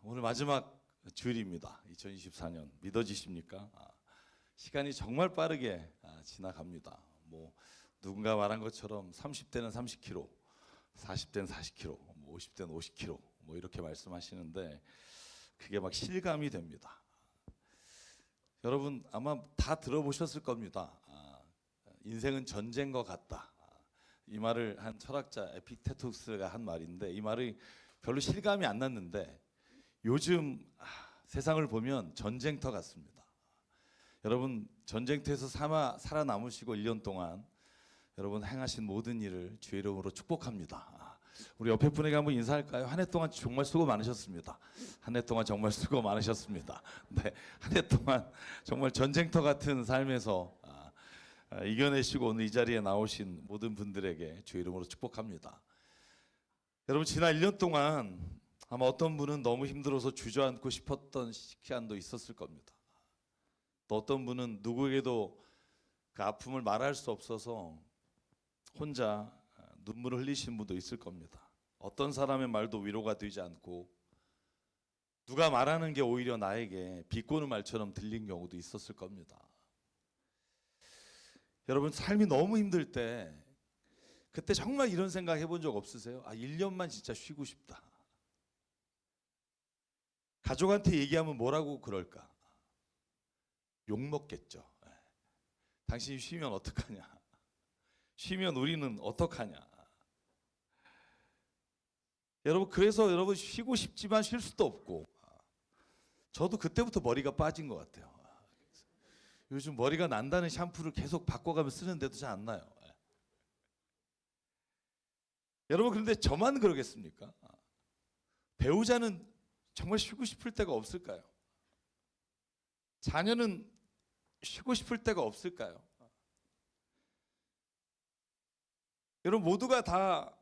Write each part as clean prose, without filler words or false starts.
오늘 마지막 주일입니다. 2024년 믿어지십니까? 시간이 정말 빠르게 지나갑니다. 누군가 말한 것처럼 30대는 30km, 40대는 40km, 50대는 50km 이렇게 말씀하시는데 그게 막 실감이 됩니다. 여러분 아마 다 들어보셨을 겁니다. 인생은 전쟁과 같다. 이 말을 한 철학자 에피테토스가 한 말인데 이 말이 별로 실감이 안 났는데 요즘 세상을 보면 전쟁터 같습니다. 여러분 전쟁터에서 살아남으시고 1년 동안 여러분 행하신 모든 일을 주의 이름으로 축복합니다. 우리 옆에 분에게 한번 인사할까요? 한 해 동안 정말 수고 많으셨습니다. 한 해 동안 정말 수고 많으셨습니다. 네, 한 해 동안 정말 전쟁터 같은 삶에서 이겨내시고 오늘 이 자리에 나오신 모든 분들에게 주의 이름으로 축복합니다. 여러분 지난 1년 동안 아마 어떤 분은 너무 힘들어서 주저앉고 싶었던 시간도 있었을 겁니다. 또 어떤 분은 누구에게도 그 아픔을 말할 수 없어서 혼자 눈물을 흘리신 분도 있을 겁니다. 어떤 사람의 말도 위로가 되지 않고 누가 말하는 게 오히려 나에게 비꼬는 말처럼 들린 경우도 있었을 겁니다. 여러분 삶이 너무 힘들 때 그때 정말 이런 생각 해본 적 없으세요? 1년만 진짜 쉬고 싶다. 가족한테 얘기하면 뭐라고 그럴까? 욕먹겠죠. 당신이 쉬면 어떡하냐? 쉬면 우리는 어떡하냐? 여러분 그래서 여러분 쉬고 싶지만 쉴 수도 없고 저도 그때부터 머리가 빠진 것 같아요. 요즘 머리가 난다는 샴푸를 계속 바꿔가며 쓰는데도 잘 안 나요. 여러분 그런데 저만 그러겠습니까? 배우자는 정말 쉬고 싶을 때가 없을까요? 자녀는 쉬고 싶을 때가 없을까요? 여러분 모두가 다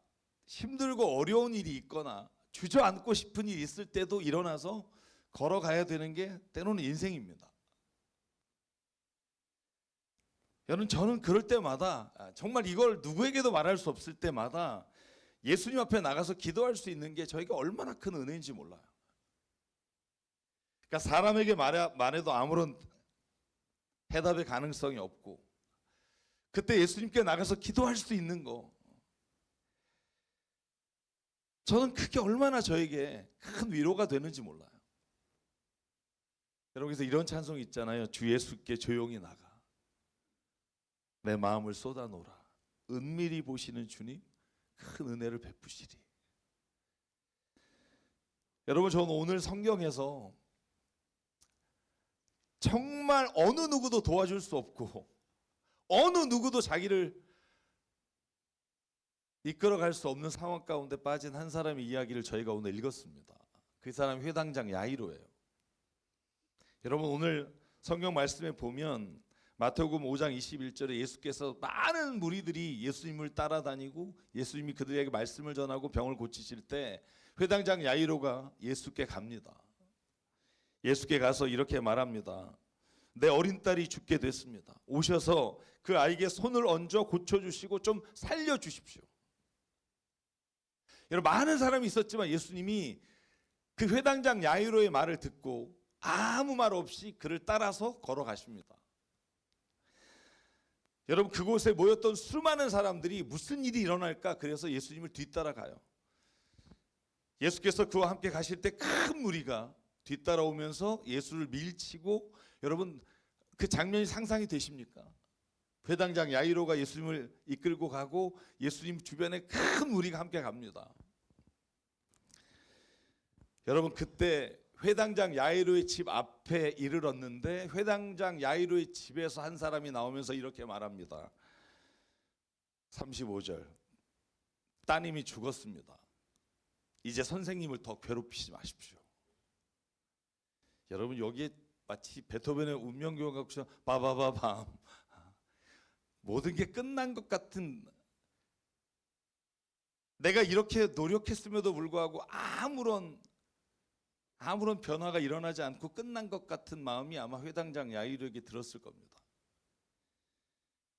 힘들고 어려운 일이 있거나 주저앉고 싶은 일이 있을 때도 일어나서 걸어가야 되는 게 때로는 인생입니다. 여러분 저는 그럴 때마다 정말 이걸 누구에게도 말할 수 없을 때마다 예수님 앞에 나가서 기도할 수 있는 게 저에게 얼마나 큰 은혜인지 몰라요. 그러니까 사람에게 말해도 아무런 해답의 가능성이 없고 그때 예수님께 나가서 기도할 수 있는 거 저는 그게 얼마나 저에게 큰 위로가 되는지 몰라요. 여러분 그래서 이런 찬송이 있잖아요. 주 예수께 조용히 나가 내 마음을 쏟아놓으라 은밀히 보시는 주님 큰 은혜를 베푸시리. 여러분 저는 오늘 성경에서 정말 어느 누구도 도와줄 수 없고 어느 누구도 자기를 이끌어갈 수 없는 상황 가운데 빠진 한 사람의 이야기를 저희가 오늘 읽었습니다. 그 사람이 회당장 야이로예요. 여러분 오늘 성경 말씀에 보면 마태복음 5장 21절에 예수께서 많은 무리들이 예수님을 따라다니고 예수님이 그들에게 말씀을 전하고 병을 고치실 때 회당장 야이로가 예수께 갑니다. 예수께 가서 이렇게 말합니다. 내 어린 딸이 죽게 됐습니다. 오셔서 그 아이에게 손을 얹어 고쳐주시고 좀 살려주십시오. 여러분 많은 사람이 있었지만 예수님이 그 회당장 야이로의 말을 듣고 아무 말 없이 그를 따라서 걸어가십니다. 여러분 그곳에 모였던 수많은 사람들이 무슨 일이 일어날까 그래서 예수님을 뒤따라가요. 예수께서 그와 함께 가실 때 큰 무리가 뒤따라오면서 예수를 밀치고 여러분 그 장면이 상상이 되십니까? 회당장 야이로가 예수님을 이끌고 가고 예수님 주변에 큰 무리가 함께 갑니다. 여러분 그때 회당장 야이로의 집 앞에 이르렀는데 회당장 야이로의 집에서 한 사람이 나오면서 이렇게 말합니다. 35절 따님이 죽었습니다. 이제 선생님을 더 괴롭히지 마십시오. 여러분 여기에 마치 베토벤의 운명교향 같이 바바바밤 모든 게 끝난 것 같은 내가 이렇게 노력했음에도 불구하고 아무런 변화가 일어나지 않고 끝난 것 같은 마음이 아마 회당장 야이로에게 들었을 겁니다.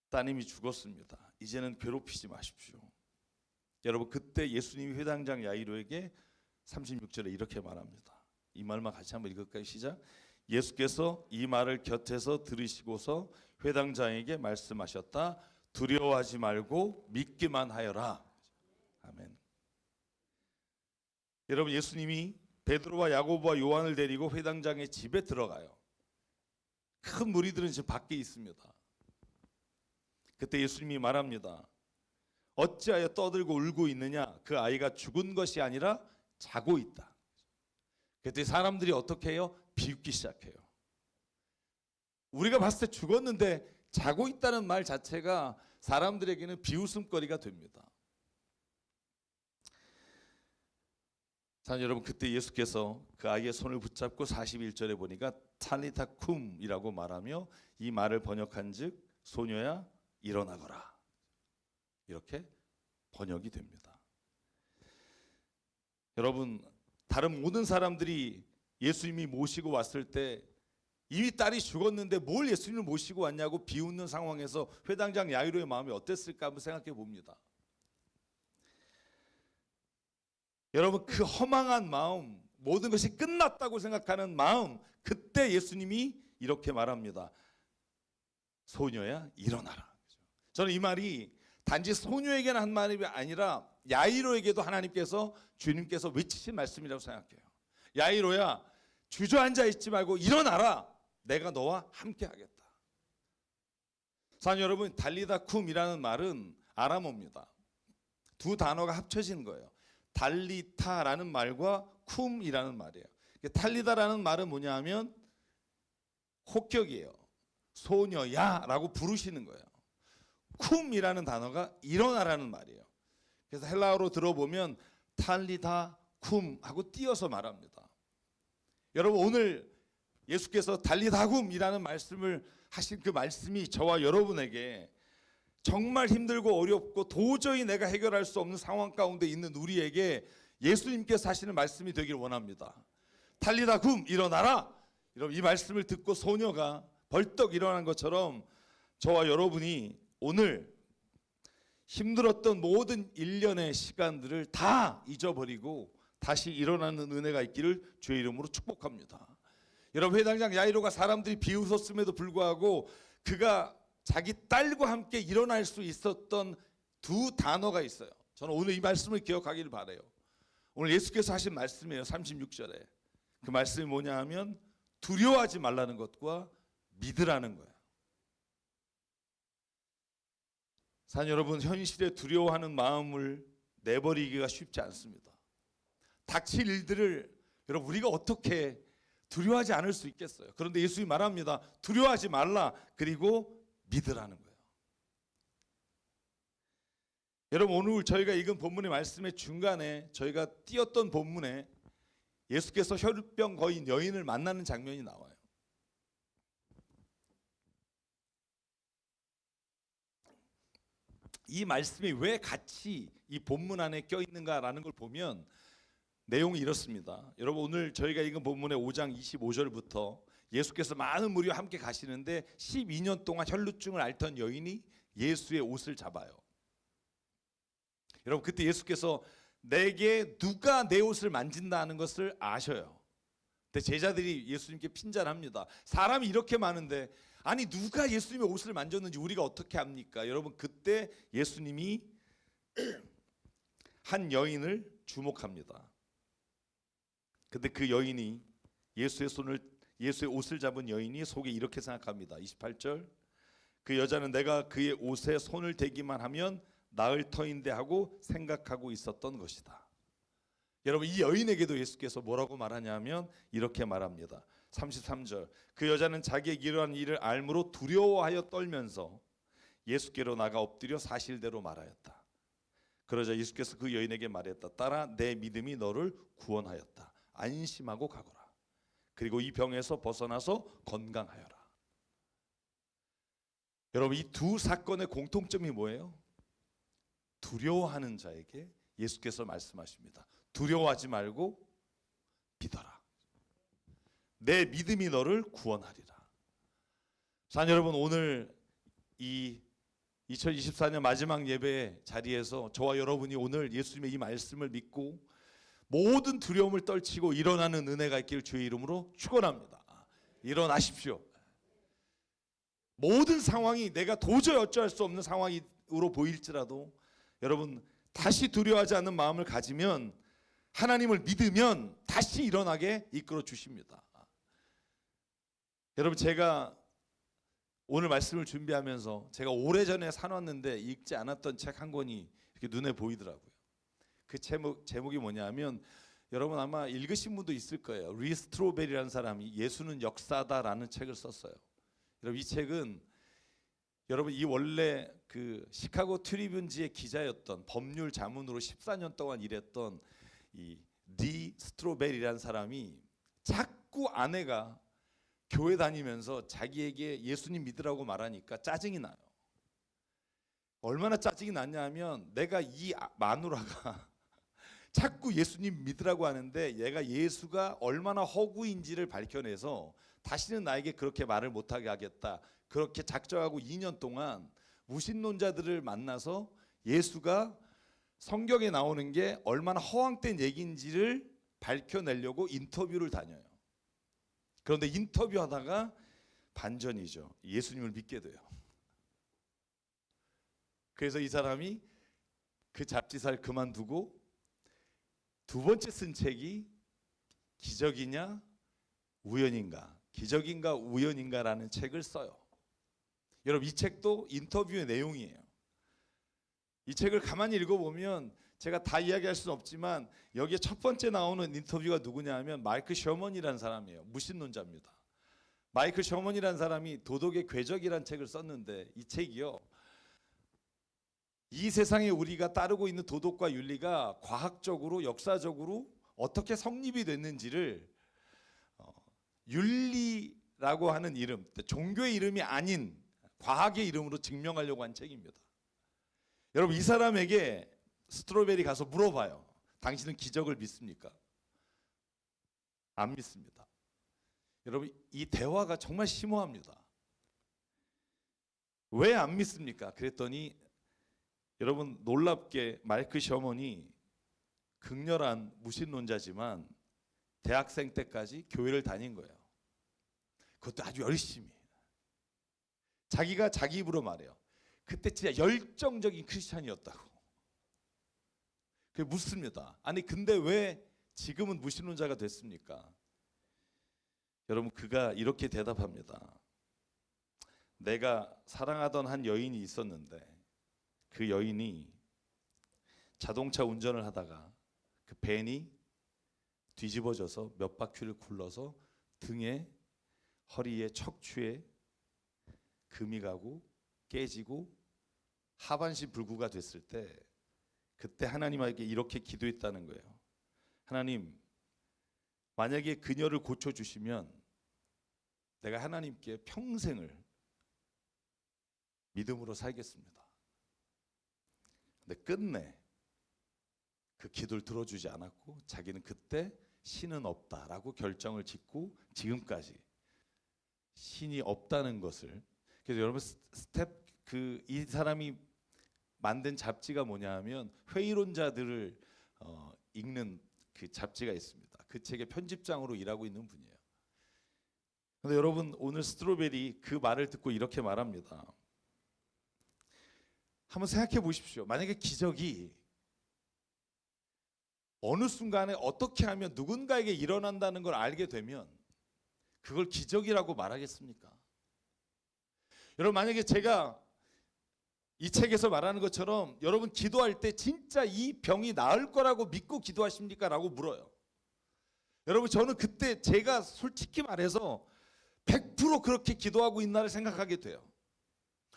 따님이 죽었습니다. 이제는 괴롭히지 마십시오. 여러분 그때 예수님이 회당장 야이로에게 36절에 이렇게 말합니다. 이 말만 같이 한번 읽을까요? 시작. 예수께서 이 말을 곁에서 들으시고서 회당장에게 말씀하셨다. 두려워하지 말고 믿기만 하여라. 아멘. 여러분, 예수님이 베드로와 야고보와 요한을 데리고 회당장의 집에 들어가요. 큰 무리들은 지금 밖에 있습니다. 그때 예수님이 말합니다. 어찌하여 떠들고 울고 있느냐? 그 아이가 죽은 것이 아니라 자고 있다. 그때 사람들이 어떻게 해요? 비웃기 시작해요. 우리가 봤을 때 죽었는데 자고 있다는 말 자체가 사람들에게는 비웃음거리가 됩니다. 자, 여러분, 그때 예수께서 그 아이의 손을 붙잡고 41절에 보니까 탈리타 쿰이라고 말하며 이 말을 번역한즉 소녀야 일어나거라. 이렇게 번역이 됩니다. 여러분, 다른 모든 사람들이 예수님이 모시고 왔을 때 이미 딸이 죽었는데 뭘 예수님을 모시고 왔냐고 비웃는 상황에서 회당장 야이로의 마음이 어땠을까 한번 생각해 봅니다. 여러분, 그 허망한 마음, 모든 것이 끝났다고 생각하는 마음, 그때 예수님이 이렇게 말합니다. 소녀야 일어나라. 저는 이 말이 단지 소녀에게는 한 말이 아니라 야이로에게도 하나님께서, 주님께서 외치신 말씀이라고 생각해요. 야이로야, 주저앉아 있지 말고 일어나라. 내가 너와 함께 하겠다. 사랑하는 여러분, 달리다 쿰이라는 말은 아람어입니다. 두 단어가 합쳐진 거예요. 달리타라는 말과 쿰이라는 말이에요. 달리다라는 말은 뭐냐 하면 혹격이에요. 소녀야라고 부르시는 거예요. 쿰이라는 단어가 일어나라는 말이에요. 그래서 헬라어로 들어보면 탈리다 쿰 하고 띄어서 말합니다. 여러분, 오늘 예수께서 달리다 쿰이라는 말씀을 하신 그 말씀이 저와 여러분에게 정말 힘들고 어렵고 도저히 내가 해결할 수 없는 상황 가운데 있는 우리에게 예수님께서 하시는 말씀이 되길 원합니다. 탈리다 쿰, 일어나라. 여러분, 이 말씀을 듣고 소녀가 벌떡 일어난 것처럼 저와 여러분이 오늘 힘들었던 모든 일련의 시간들을 다 잊어버리고 다시 일어나는 은혜가 있기를 주의 이름으로 축복합니다. 여러분, 회당장 야이로가 사람들이 비웃었음에도 불구하고 그가 자기 딸과 함께 일어날 수 있었던 두 단어가 있어요. 저는 오늘 이 말씀을 기억하기를 바라요. 오늘 예수께서 하신 말씀이에요. 36절에 그 말씀이 뭐냐 하면 두려워하지 말라는 것과 믿으라는 거예요. 사랑하는 여러분, 현실에 두려워하는 마음을 내버리기가 쉽지 않습니다. 닥칠 일들을 여러분, 우리가 어떻게 두려워하지 않을 수 있겠어요? 그런데 예수님이 말합니다. 두려워하지 말라. 그리고 믿으라는 거예요. 여러분, 오늘 저희가 읽은 본문의 말씀의 중간에 저희가 띄었던 본문에 예수께서 혈병 거인 여인을 만나는 장면이 나와요. 이 말씀이 왜 같이 이 본문 안에 껴있는가라는 걸 보면 내용이 이렇습니다. 여러분, 오늘 저희가 읽은 본문의 5장 25절부터 예수께서 많은 무리와 함께 가시는데 12년 동안 혈루증을 앓던 여인이 예수의 옷을 잡아요. 여러분, 그때 예수께서 내게 누가 내 옷을 만진다는 것을 아셔요. 근데 제자들이 예수님께 핀잔합니다. 사람이 이렇게 많은데 아니 누가 예수님의 옷을 만졌는지 우리가 어떻게 합니까? 여러분, 그때 예수님이 한 여인을 주목합니다. 근데 그 여인이 예수의 옷을 잡은 여인이 속에 이렇게 생각합니다. 28절, 그 여자는 내가 그의 옷에 손을 대기만 하면 나을 터인데 하고 생각하고 있었던 것이다. 여러분, 이 여인에게도 예수께서 뭐라고 말하냐면 이렇게 말합니다. 33절, 그 여자는 자기의 이러한 일을 알므로 두려워하여 떨면서 예수께로 나가 엎드려 사실대로 말하였다. 그러자 예수께서 그 여인에게 말했다. 딸아, 내 믿음이 너를 구원하였다. 안심하고 가거라. 그리고 이 병에서 벗어나서 건강하여라. 여러분, 이 두 사건의 공통점이 뭐예요? 두려워하는 자에게 예수께서 말씀하십니다. 두려워하지 말고 믿어라. 내 믿음이 너를 구원하리라. 사랑하는 여러분, 오늘 이 2024년 마지막 예배 자리에서 저와 여러분이 오늘 예수님의 이 말씀을 믿고 모든 두려움을 떨치고 일어나는 은혜가 있기를 주의 이름으로 축원합니다. 일어나십시오. 모든 상황이 내가 도저히 어찌할 수 없는 상황으로 보일지라도 여러분 다시 두려워하지 않는 마음을 가지면 하나님을 믿으면 다시 일어나게 이끌어 주십니다. 여러분 제가 오늘 말씀을 준비하면서 제가 오래전에 사놨는데 읽지 않았던 책 한 권이 이렇게 눈에 보이더라고요. 그 제목이 뭐냐면 여러분 아마 읽으신 분도 있을 거예요. 리 스트로벨이라는 사람이 예수는 역사다라는 책을 썼어요. 여러분 이 책은 여러분 이 원래 그 시카고 트리뷴지의 기자였던 법률 자문으로 14년 동안 일했던 이 리 스트로벨이라는 사람이 자꾸 아내가 교회 다니면서 자기에게 예수님 믿으라고 말하니까 짜증이 나요. 얼마나 짜증이 났냐면 내가 이 마누라가 자꾸 예수님 믿으라고 하는데 얘가 예수가 얼마나 허구인지를 밝혀내서 다시는 나에게 그렇게 말을 못하게 하겠다. 그렇게 작정하고 2년 동안 무신론자들을 만나서 예수가 성경에 나오는 게 얼마나 허황된 얘기인지를 밝혀내려고 인터뷰를 다녀요. 그런데 인터뷰하다가 반전이죠. 예수님을 믿게 돼요. 그래서 이 사람이 그 잡지사를 그만두고 두 번째 쓴 책이 기적이냐 우연인가, 기적인가 우연인가라는 책을 써요. 여러분 이 책도 인터뷰의 내용이에요. 이 책을 가만히 읽어보면 제가 다 이야기할 수는 없지만 여기에 첫 번째 나오는 인터뷰가 누구냐 하면 마이클 셔먼이라는 사람이에요. 무신론자입니다. 마이클 셔먼이라는 사람이 도덕의 궤적이라는 책을 썼는데 이 책이요, 이 세상에 우리가 따르고 있는 도덕과 윤리가 과학적으로 역사적으로 어떻게 성립이 됐는지를 윤리라고 하는 이름, 종교의 이름이 아닌 과학의 이름으로 증명하려고 한 책입니다. 여러분 이 사람에게 스트로벨이 가서 물어봐요. 당신은 기적을 믿습니까? 안 믿습니다. 여러분 이 대화가 정말 심오합니다. 왜 안 믿습니까? 그랬더니 여러분 놀랍게 마이클 셔먼이 극렬한 무신론자지만 대학생 때까지 교회를 다닌 거예요. 그것도 아주 열심히. 자기가 자기 입으로 말해요. 그때 진짜 열정적인 크리스찬이었다고. 그게 묻습니다. 아니 근데 왜 지금은 무신론자가 됐습니까? 여러분 그가 이렇게 대답합니다. 내가 사랑하던 한 여인이 있었는데 그 여인이 자동차 운전을 하다가 그 밴이 뒤집어져서 몇 바퀴를 굴러서 등에, 허리에, 척추에 금이 가고 깨지고 하반신 불구가 됐을 때 그때 하나님에게 이렇게 기도했다는 거예요. 하나님, 만약에 그녀를 고쳐주시면 내가 하나님께 평생을 믿음으로 살겠습니다. 근데 끝내 그 기도를 들어주지 않았고 자기는 그때 신은 없다라고 결정을 짓고 지금까지 신이 없다는 것을. 그래서 여러분 이 사람이 만든 잡지가 뭐냐 하면 회의론자들을 읽는 그 잡지가 있습니다. 그 책의 편집장으로 일하고 있는 분이에요. 근데 여러분 오늘 스트로벨이 그 말을 듣고 이렇게 말합니다. 한번 생각해 보십시오. 만약에 기적이 어느 순간에 어떻게 하면 누군가에게 일어난다는 걸 알게 되면 그걸 기적이라고 말하겠습니까? 여러분 만약에 제가 이 책에서 말하는 것처럼 여러분 기도할 때 진짜 이 병이 나을 거라고 믿고 기도하십니까? 라고 물어요. 여러분 저는 그때 제가 솔직히 말해서 100% 그렇게 기도하고 있나를 생각하게 돼요.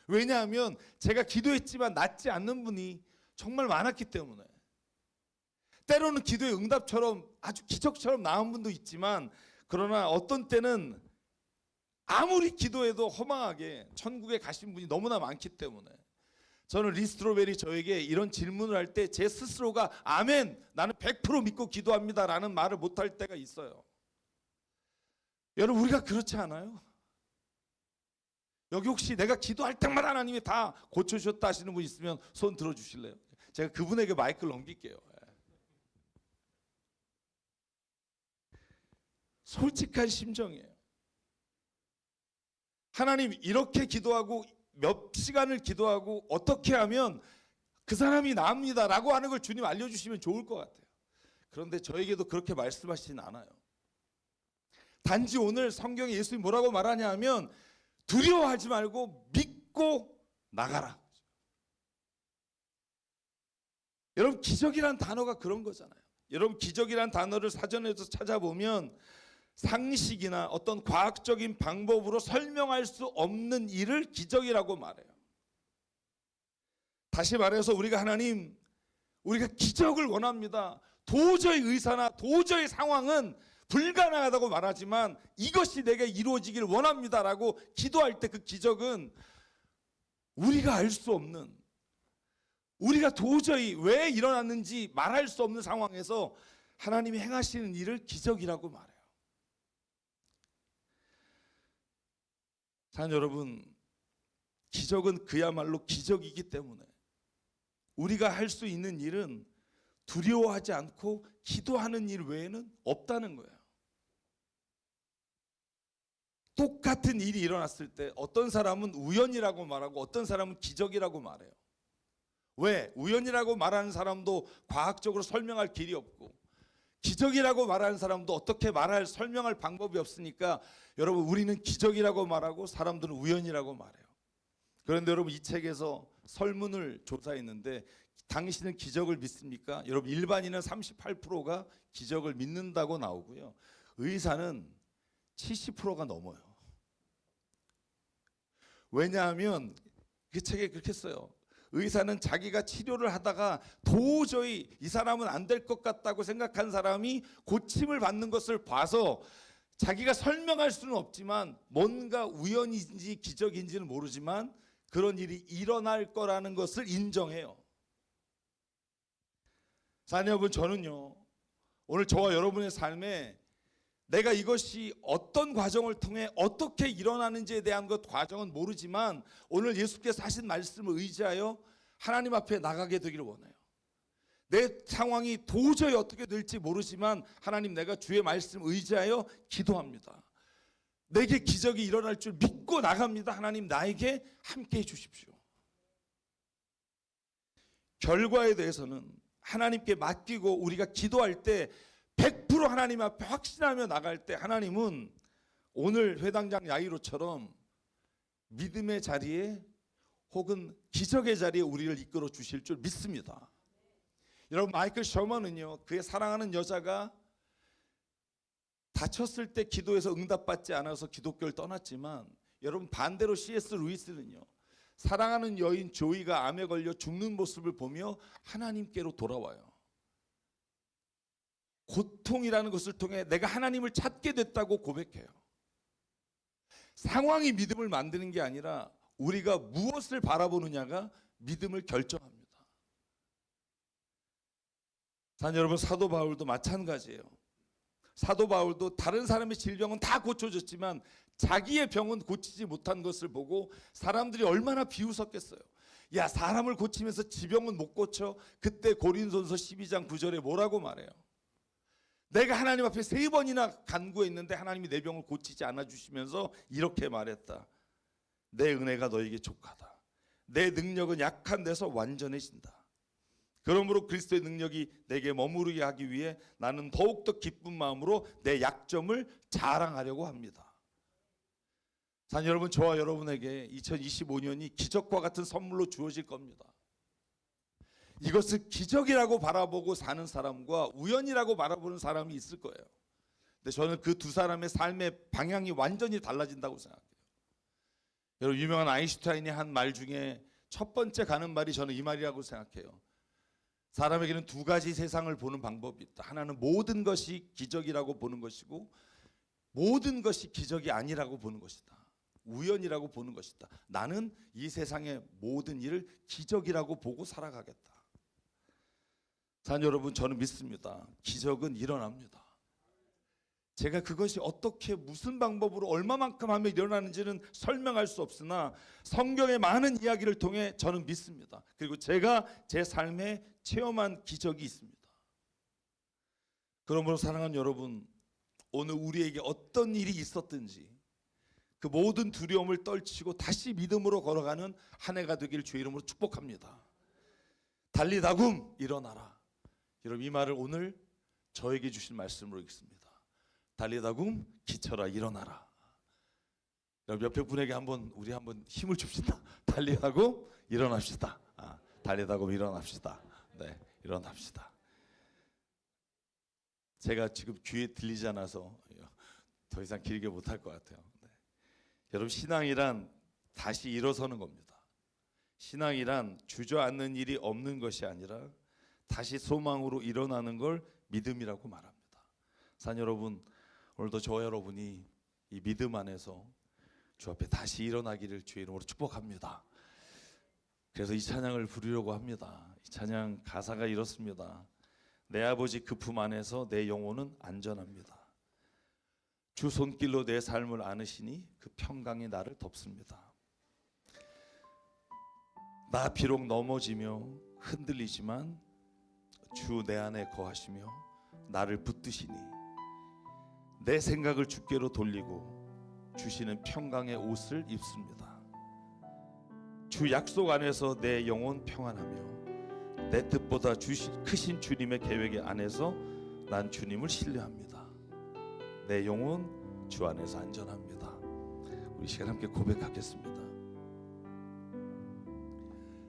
왜냐하면 제가 기도했지만 낫지 않는 분이 정말 많았기 때문에. 때로는 기도의 응답처럼 아주 기적처럼 나은 분도 있지만 그러나 어떤 때는 아무리 기도해도 허망하게 천국에 가신 분이 너무나 많기 때문에 저는 리 스트로벨이 저에게 이런 질문을 할 때 제 스스로가 아멘 나는 100% 믿고 기도합니다 라는 말을 못할 때가 있어요. 여러분 우리가 그렇지 않아요? 여기 혹시 내가 기도할 때마다 하나님이 다 고쳐주셨다 하시는 분 있으면 손 들어주실래요? 제가 그분에게 마이크를 넘길게요. 솔직한 심정이에요. 하나님, 이렇게 기도하고 몇 시간을 기도하고 어떻게 하면 그 사람이 나옵니다 라고 하는 걸 주님 알려주시면 좋을 것 같아요. 그런데 저에게도 그렇게 말씀하시진 않아요. 단지 오늘 성경에 예수님이 뭐라고 말하냐 하면 두려워하지 말고 믿고 나가라. 여러분, 기적이란 단어가 그런 거잖아요. 여러분, 기적이란 단어를 사전에서 찾아보면 상식이나 어떤 과학적인 방법으로 설명할 수 없는 일을 기적이라고 말해요. 다시 말해서 우리가 기적을 원합니다. 도저히 의사나 도저히 상황은 불가능하다고 말하지만 이것이 내게 이루어지길 원합니다라고 기도할 때 그 기적은 우리가 알 수 없는, 우리가 도저히 왜 일어났는지 말할 수 없는 상황에서 하나님이 행하시는 일을 기적이라고 말해요. 사랑하는 여러분, 기적은 그야말로 기적이기 때문에 우리가 할 수 있는 일은 두려워하지 않고 기도하는 일 외에는 없다는 거예요. 똑같은 일이 일어났을 때 어떤 사람은 우연이라고 말하고 어떤 사람은 기적이라고 말해요. 왜? 우연이라고 말하는 사람도 과학적으로 설명할 길이 없고 기적이라고 말하는 사람도 어떻게 설명할 방법이 없으니까 여러분, 우리는 기적이라고 말하고 사람들은 우연이라고 말해요. 그런데 여러분, 이 책에서 설문을 조사했는데 당신은 기적을 믿습니까? 여러분, 일반인은 38%가 기적을 믿는다고 나오고요. 의사는 70%가 넘어요. 왜냐하면 그 책에 그렇게 써요. 의사는 자기가 치료를 하다가 도저히 이 사람은 안 될 것 같다고 생각한 사람이 고침을 받는 것을 봐서 자기가 설명할 수는 없지만 뭔가 우연인지 기적인지는 모르지만 그런 일이 일어날 거라는 것을 인정해요. 사랑하는 여러분, 저는요, 오늘 저와 여러분의 삶에 내가 이것이 어떤 과정을 통해 어떻게 일어나는지에 대한 것 과정은 모르지만 오늘 예수께서 하신 말씀을 의지하여 하나님 앞에 나가게 되기를 원해요. 내 상황이 도저히 어떻게 될지 모르지만 하나님, 내가 주의 말씀을 의지하여 기도합니다. 내게 기적이 일어날 줄 믿고 나갑니다. 하나님, 나에게 함께 해 주십시오. 결과에 대해서는 하나님께 맡기고 우리가 기도할 때 100% 하나님 앞에 확신하며 나갈 때 하나님은 오늘 회당장 야이로처럼 믿음의 자리에 혹은 기적의 자리에 우리를 이끌어 주실 줄 믿습니다. 여러분, 마이클 셔먼은요, 그의 사랑하는 여자가 다쳤을 때 기도해서 응답받지 않아서 기독교를 떠났지만 여러분, 반대로 C.S. 루이스는요, 사랑하는 여인 조이가 암에 걸려 죽는 모습을 보며 하나님께로 돌아와요. 고통이라는 것을 통해 내가 하나님을 찾게 됐다고 고백해요. 상황이 믿음을 만드는 게 아니라 우리가 무엇을 바라보느냐가 믿음을 결정합니다. 사랑하는 여러분, 사도 바울도 마찬가지예요. 사도 바울도 다른 사람의 질병은 다 고쳐졌지만 자기의 병은 고치지 못한 것을 보고 사람들이 얼마나 비웃었겠어요. 야, 사람을 고치면서 지병은 못 고쳐. 그때 고린도전서 12장 9절에 뭐라고 말해요? 내가 하나님 앞에 3번이나 간구했는데 하나님이 내 병을 고치지 않아 주시면서 이렇게 말했다. 내 은혜가 너에게 족하다. 내 능력은 약한 데서 완전해진다. 그러므로 그리스도의 능력이 내게 머무르게 하기 위해 나는 더욱더 기쁜 마음으로 내 약점을 자랑하려고 합니다. 자, 여러분, 저와 여러분에게 2025년이 기적과 같은 선물로 주어질 겁니다. 이것을 기적이라고 바라보고 사는 사람과 우연이라고 바라보는 사람이 있을 거예요. 근데 저는 그 두 사람의 삶의 방향이 완전히 달라진다고 생각해요. 여러분, 유명한 아인슈타인이 한 말 중에 첫 번째 가는 말이 저는 이 말이라고 생각해요. 사람에게는 두 가지 세상을 보는 방법이 있다. 하나는 모든 것이 기적이라고 보는 것이고 모든 것이 기적이 아니라고 보는 것이다. 우연이라고 보는 것이다. 나는 이 세상의 모든 일을 기적이라고 보고 살아가겠다. 사랑하는 여러분, 저는 믿습니다. 기적은 일어납니다. 제가 그것이 어떻게 무슨 방법으로 얼마만큼 하면 일어나는지는 설명할 수 없으나 성경의 많은 이야기를 통해 저는 믿습니다. 그리고 제가 제 삶에 체험한 기적이 있습니다. 그러므로 사랑하는 여러분, 오늘 우리에게 어떤 일이 있었든지 그 모든 두려움을 떨치고 다시 믿음으로 걸어가는 한 해가 되기를 주의 이름으로 축복합니다. 달리다굼 일어나라. 여러분 이 말을 오늘 저에게 주신 말씀으로 읽습니다. 달리다굼 기쳐라 일어나라. 여러분 옆에 분에게 우리 한번 힘을 줍시다. 달리다굼 일어납시다. 달리다굼 일어납시다. 네, 일어납시다. 제가 지금 귀에 들리지 않아서 더 이상 길게 못할 것 같아요. 네. 여러분 신앙이란 다시 일어서는 겁니다. 신앙이란 주저앉는 일이 없는 것이 아니라 다시 소망으로 일어나는 걸 믿음이라고 말합니다. 산 여러분, 오늘도 저와 여러분이 이 믿음 안에서 주 앞에 다시 일어나기를 주의 이름으로 축복합니다. 그래서 이 찬양을 부르려고 합니다. 이 찬양 가사가 이렇습니다. 내 아버지 그 품 안에서 내 영혼은 안전합니다. 주 손길로 내 삶을 안으시니 그 평강이 나를 덮습니다. 나 비록 넘어지며 흔들리지만 주 내 안에 거하시며 나를 붙드시니 내 생각을 주께로 돌리고 주시는 평강의 옷을 입습니다. 주 약속 안에서 내 영혼 평안하며 내 뜻보다 크신 주님의 계획 안에서 난 주님을 신뢰합니다. 내 영혼 주 안에서 안전합니다. 우리 시간 함께 고백하겠습니다.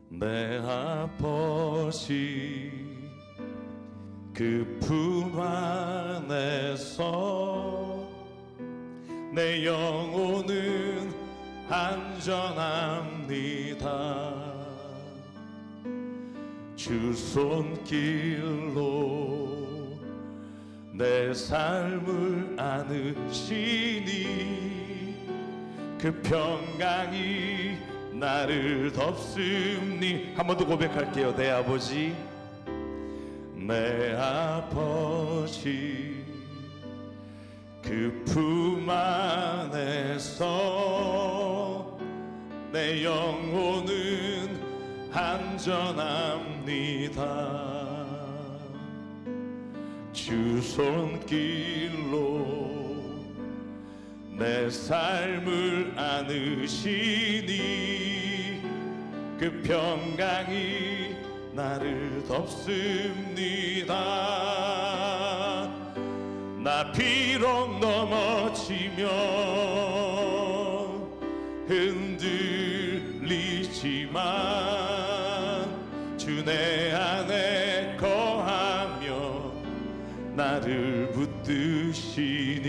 내 아버지 그 품 안에서 내 영혼은 안전합니다. 주 손길로 내 삶을 안으시니 그 평강이 나를 덮습니. 한 번 더 고백할게요. 내 아버지 그 품 안에서 내 영혼은 안전합니다. 주 손길로 내 삶을 안으시니 그 평강이 나를 덮습니다. 나 비록 넘어지며 흔들리지만 주 내 안에 거하며 나를 붙드시니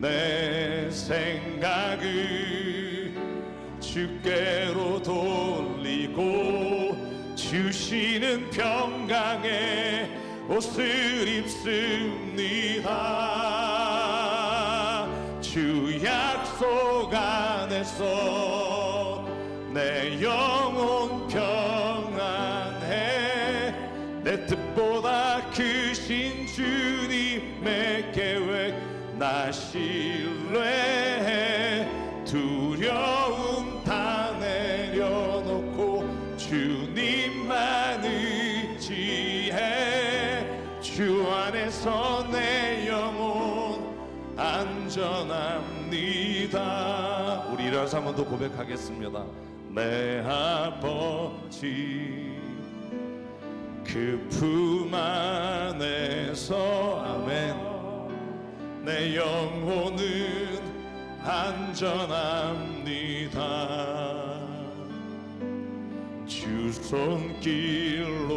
내 생각을 주께로 돌리고 주시는 평강의 옷을 입습니다. 주 약속 안에서 내 영혼 평안해. 내 뜻보다 크신 주님의 계획 나 신뢰해. 두려움 다 내려놓고 주님만 의지해. 주 안에서 내 영혼 안전합니다. 우리 일어나서 한 번 더 고백하겠습니다. 내 아버지 그 품 안에서 아멘 내 영혼은 안전합니다. 주 손길로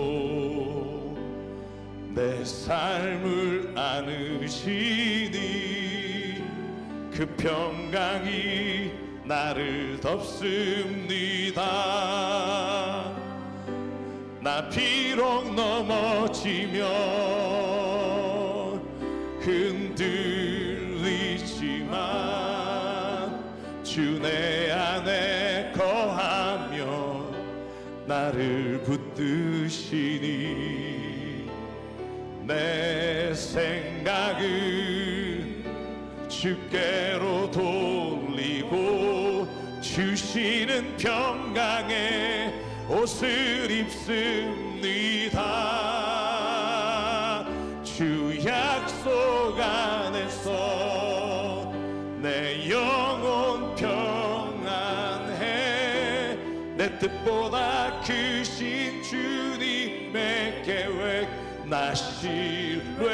내 삶을 안으시니 그 평강이 나를 덮습니다. 나 비록 넘어지며 흔들리지만 주 내 안에 거하며 나를 붙드시니 내 생각을 주께로 돌리고 주시는 평강의 옷을 입습니다. 주 약속 약속 안에서 내 영혼 평안해. 내 뜻보다 크신 주님의 계획 나 신뢰해.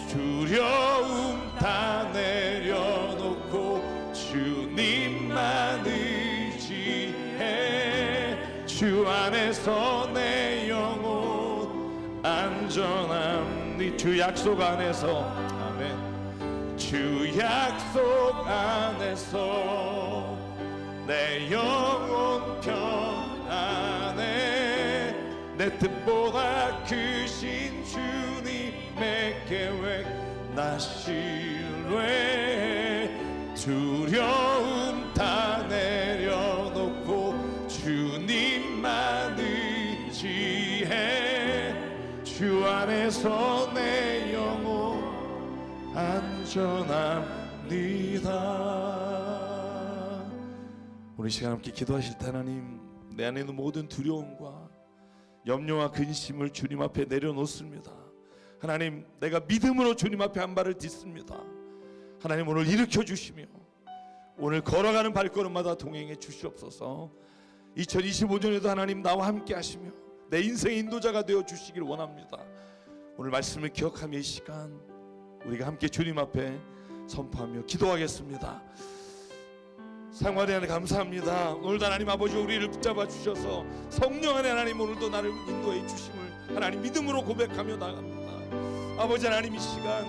두려움 다 내려놓고 주님만 의지해. 주 안에서 내 영혼 안전함니. 주 약속 안에서, 아멘. 주 약속 안에서 내 영혼 평안해. 내 뜻보다 크신 주님의 계획 나 신뢰해. 두려움 다 내려놓고 주님만 의지해. 주 안에서 내 영혼 안전합니다. 오늘 시간 함께 기도하실 때 하나님, 내 안에 있는 모든 두려움과 염려와 근심을 주님 앞에 내려놓습니다. 하나님, 내가 믿음으로 주님 앞에 한 발을 딛습니다. 하나님, 오늘 일으켜 주시며 오늘 걸어가는 발걸음마다 동행해 주시옵소서. 2025년에도 하나님 나와 함께 하시며 내 인생의 인도자가 되어 주시길 원합니다. 오늘 말씀을 기억하며 이 시간 우리가 함께 주님 앞에 선포하며 기도하겠습니다. 생활의 하나님 감사합니다. 오늘도 하나님 아버지 우리를 붙잡아 주셔서 성령 안에 하나님 오늘도 나를 인도해 주심을 하나님 믿음으로 고백하며 나갑니다. 아버지 하나님, 이 시간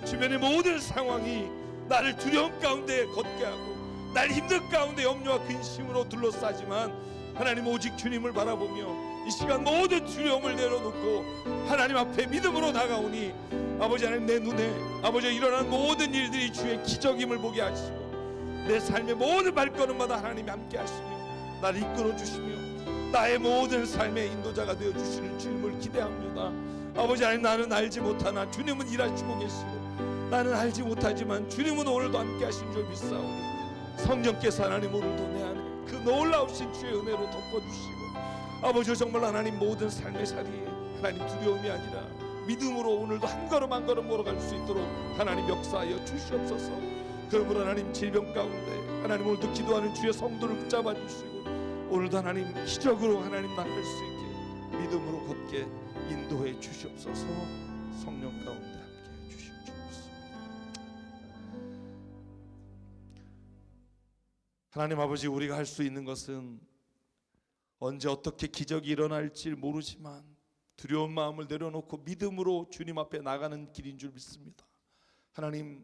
주변의 모든 상황이 나를 두려움 가운데 걷게 하고 날 힘든 가운데 염려와 근심으로 둘러싸지만 하나님 오직 주님을 바라보며 이 시간 모든 두려움을 내려놓고 하나님 앞에 믿음으로 나가오니 아버지 하나님, 내 눈에 아버지 일어난 모든 일들이 주의 기적임을 보게 하시고 내 삶의 모든 발걸음마다 하나님이 함께 하시며 나를 이끌어 주시며 나의 모든 삶의 인도자가 되어 주시는 주님을 기대합니다. 아버지 하나님, 나는 알지 못하나 주님은 일하시고 계시고 나는 알지 못하지만 주님은 오늘도 함께 하신 줄 믿사오니 성령께서 하나님 오늘도 내 안에 그 놀라우신 주의 은혜로 덮어주시고 아버지 정말 하나님 모든 삶의 자리에 하나님 두려움이 아니라 믿음으로 오늘도 한 걸음 한 걸음 걸어갈 수 있도록 하나님 역사하여 주시옵소서. 그러므로 하나님 질병 가운데 하나님 오늘도 기도하는 주의 성도를 붙잡아 주시고 오늘도 하나님 기적으로 하나님 나갈 수 있게 믿음으로 걷게 인도해 주시옵소서. 성령 가운데 함께 주시옵소서. 하나님 아버지, 우리가 할 수 있는 것은 언제 어떻게 기적이 일어날지 모르지만 두려운 마음을 내려놓고 믿음으로 주님 앞에 나가는 길인 줄 믿습니다. 하나님,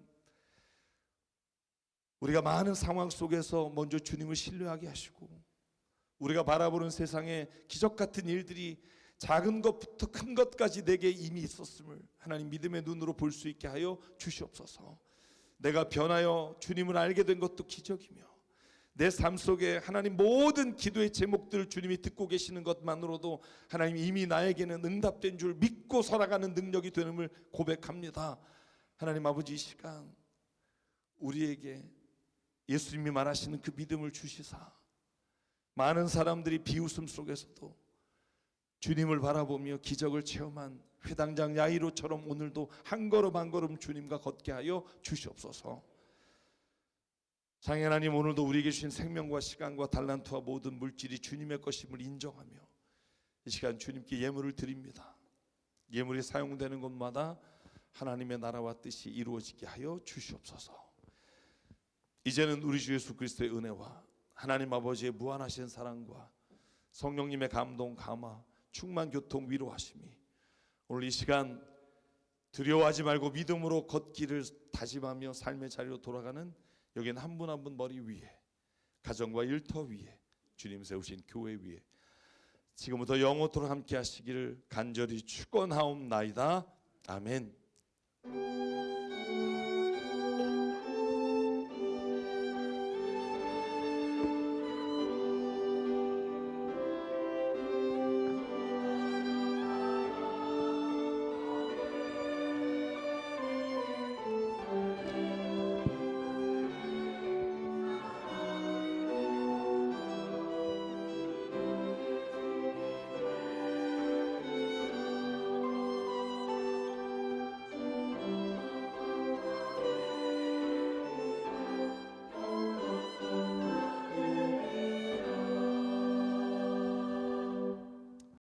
우리가 많은 상황 속에서 먼저 주님을 신뢰하게 하시고 우리가 바라보는 세상에 기적 같은 일들이 작은 것부터 큰 것까지 내게 이미 있었음을 하나님 믿음의 눈으로 볼 수 있게 하여 주시옵소서. 내가 변하여 주님을 알게 된 것도 기적이며 내 삶 속에 하나님 모든 기도의 제목들을 주님이 듣고 계시는 것만으로도 하나님 이미 나에게는 응답된 줄 믿고 살아가는 능력이 되는을 고백합니다. 하나님 아버지, 이 시간 우리에게 예수님이 말하시는 그 믿음을 주시사 많은 사람들이 비웃음 속에서도 주님을 바라보며 기적을 체험한 회당장 야이로처럼 오늘도 한 걸음 한 걸음 주님과 걷게 하여 주시옵소서. 장애 하나님, 오늘도 우리에게 주신 생명과 시간과 달란트와 모든 물질이 주님의 것임을 인정하며 이 시간 주님께 예물을 드립니다. 예물이 사용되는 곳마다 하나님의 나라와 뜻이 이루어지게 하여 주시옵소서. 이제는 우리 주 예수 그리스도의 은혜와 하나님 아버지의 무한하신 사랑과 성령님의 감동, 감화, 충만 교통, 위로하심이 오늘 이 시간 두려워하지 말고 믿음으로 걷기를 다짐하며 삶의 자리로 돌아가는 여기는 한 분 한 분 머리 위에, 가정과 일터 위에, 주님 세우신 교회 위에 지금부터 영원토록 함께 하시기를 간절히 축원하옵나이다. 아멘.